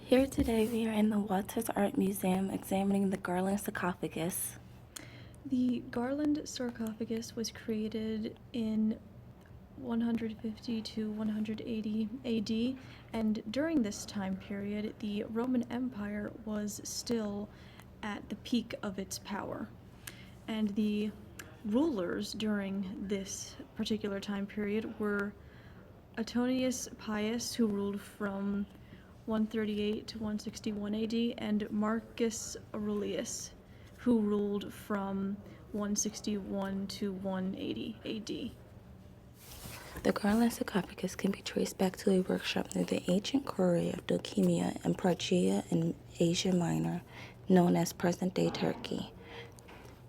Here today we are in the Walters Art Museum examining the Garland Sarcophagus. The Garland sarcophagus was created in 150 to 180 AD, and during this time period, the Roman Empire was still at the peak of its power. And the rulers during this particular time period were Antonius Pius, who ruled from 138 to 161 AD, and Marcus Aurelius, who ruled from 161 to 180 AD. The Garland sarcophagus can be traced back to a workshop near the ancient quarry of Dokimia and Pargia in Asia Minor, known as present-day Turkey.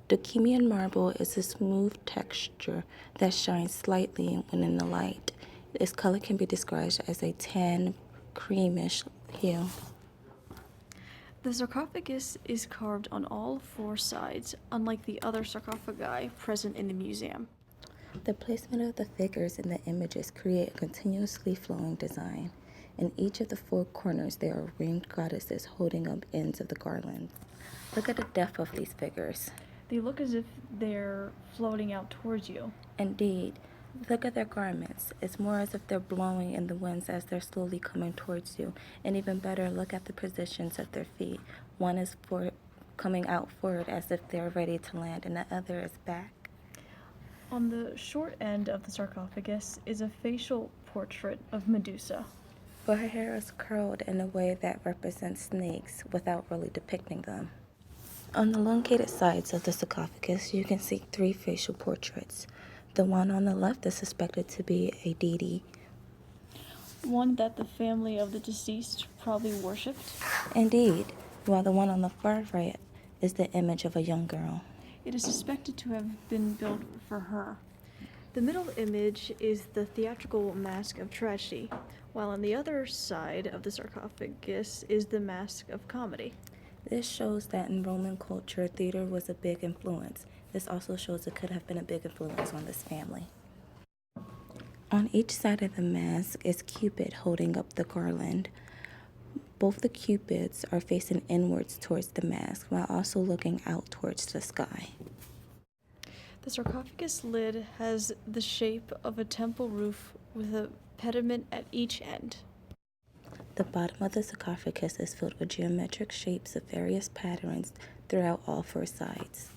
Dokimian marble is a smooth texture that shines slightly when in the light. Its color can be described as a tan, creamish hue. The sarcophagus is carved on all four sides, unlike the other sarcophagi present in the museum. The placement of the figures in the images create a continuously flowing design. In each of the four corners there are ringed goddesses holding up ends of the garland. Look at the depth of these figures. They look as if they're floating out towards you. Indeed. Look at their garments. It's more as if they're blowing in the winds as they're slowly coming towards you. And even better, look at the positions of their feet. One is coming out forward as if they're ready to land, and the other is back. On the short end of the sarcophagus is a facial portrait of Medusa. For her hair is curled in a way that represents snakes without really depicting them. On the elongated sides of the sarcophagus, you can see three facial portraits. The one on the left is suspected to be a deity. One that the family of the deceased probably worshipped. Indeed, while the one on the far right is the image of a young girl. It is suspected to have been built for her. The middle image is the theatrical mask of tragedy, while on the other side of the sarcophagus is the mask of comedy. This shows that in Roman culture, theater was a big influence. This also shows it could have been a big influence on this family. On each side of the mask is Cupid holding up the garland. Both the cupids are facing inwards towards the mask while also looking out towards the sky. The sarcophagus lid has the shape of a temple roof with a pediment at each end. The bottom of the sarcophagus is filled with geometric shapes of various patterns throughout all four sides.